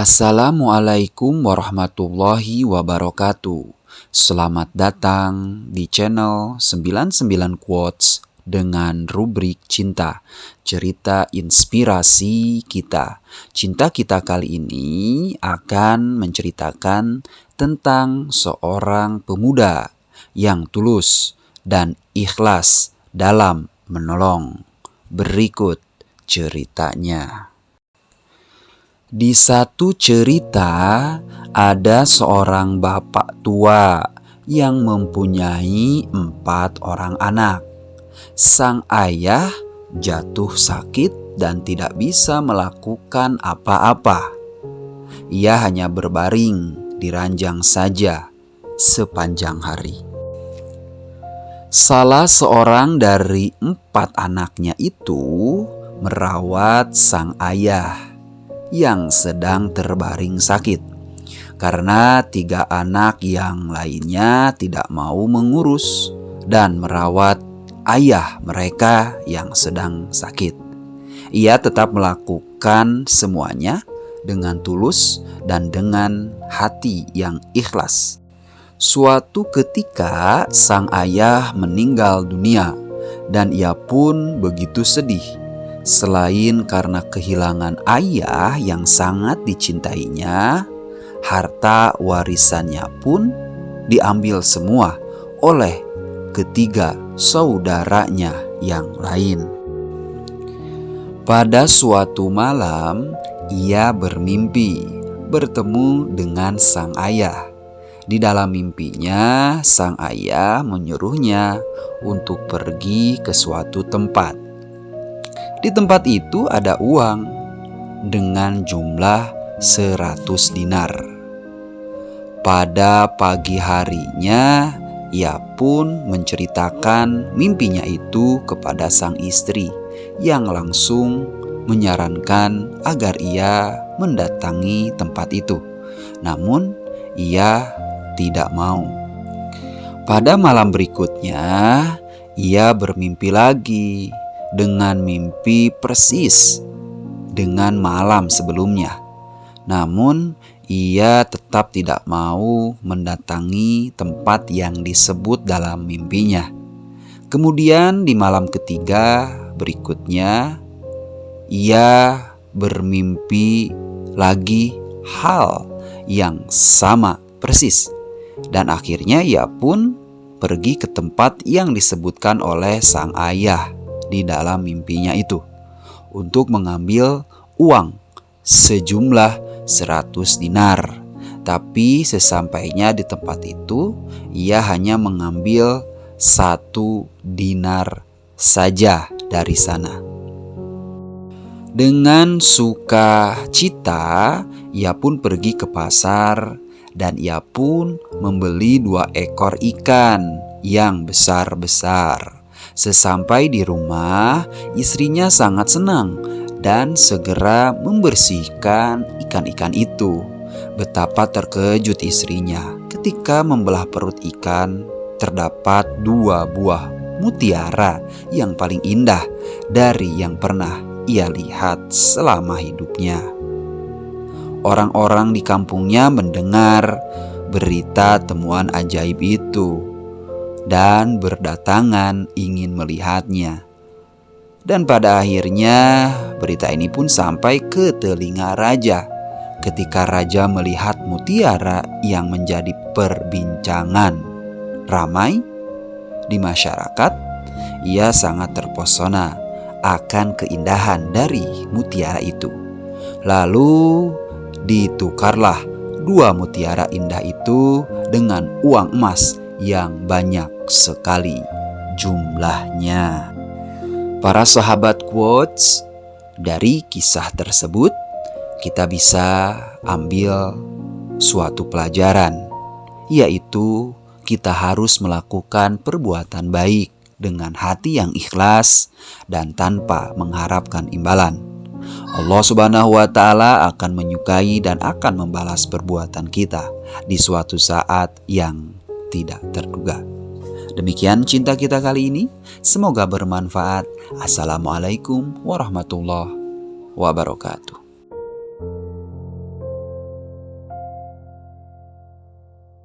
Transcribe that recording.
Assalamualaikum warahmatullahi wabarakatuh. Selamat datang di channel 99 Quotes dengan rubrik Cinta, cerita inspirasi kita. Cinta kita kali ini akan menceritakan tentang seorang pemuda yang tulus dan ikhlas dalam menolong. Berikut ceritanya. Di satu cerita, ada seorang bapak tua yang mempunyai 4 orang anak. Sang ayah jatuh sakit dan tidak bisa melakukan apa-apa. Ia hanya berbaring di ranjang saja sepanjang hari. Salah seorang dari 4 anaknya itu merawat sang ayah yang sedang terbaring sakit, karena 3 anak yang lainnya tidak mau mengurus dan merawat ayah mereka yang sedang sakit. Ia tetap melakukan semuanya dengan tulus dan dengan hati yang ikhlas. Suatu ketika sang ayah meninggal dunia dan ia pun begitu sedih. Selain karena kehilangan ayah yang sangat dicintainya, harta warisannya pun diambil semua oleh ketiga saudaranya yang lain. Pada suatu malam, ia bermimpi bertemu dengan sang ayah. Di dalam mimpinya, sang ayah menyuruhnya untuk pergi ke suatu tempat. Di tempat itu ada uang dengan jumlah 100 dinar. Pada pagi harinya, ia pun menceritakan mimpinya itu kepada sang istri yang langsung menyarankan agar ia mendatangi tempat itu. Namun, ia tidak mau. Pada malam berikutnya, ia bermimpi lagi dengan mimpi persis dengan malam sebelumnya. Namun, ia tetap tidak mau mendatangi tempat yang disebut dalam mimpinya. Kemudian di malam ketiga berikutnya, ia bermimpi lagi hal yang sama persis. Dan akhirnya ia pun pergi ke tempat yang disebutkan oleh sang ayah di dalam mimpinya itu untuk mengambil uang sejumlah 100 dinar. Tapi sesampainya di tempat itu, ia hanya mengambil 1 dinar saja dari sana. Dengan sukacita, ia pun pergi ke pasar dan ia pun membeli 2 ekor ikan yang besar-besar. Sesampai di rumah, istrinya sangat senang dan segera membersihkan ikan-ikan itu. Betapa terkejut istrinya ketika membelah perut ikan, terdapat 2 buah mutiara yang paling indah dari yang pernah ia lihat selama hidupnya. Orang-orang di kampungnya mendengar berita temuan ajaib itu dan berdatangan ingin melihatnya. Dan pada akhirnya berita ini pun sampai ke telinga raja. Ketika raja melihat mutiara yang menjadi perbincangan ramai di masyarakat, ia sangat terpesona akan keindahan dari mutiara itu. Lalu ditukarlah 2 mutiara indah itu dengan uang emas yang banyak sekali jumlahnya. Para sahabat quotes, dari kisah tersebut kita bisa ambil suatu pelajaran, yaitu kita harus melakukan perbuatan baik dengan hati yang ikhlas dan tanpa mengharapkan imbalan. Allah Subhanahu wa Ta'ala akan menyukai dan akan membalas perbuatan kita di suatu saat yang tidak terduga. Demikian cinta kita kali ini. Semoga bermanfaat. Assalamualaikum warahmatullahi wabarakatuh.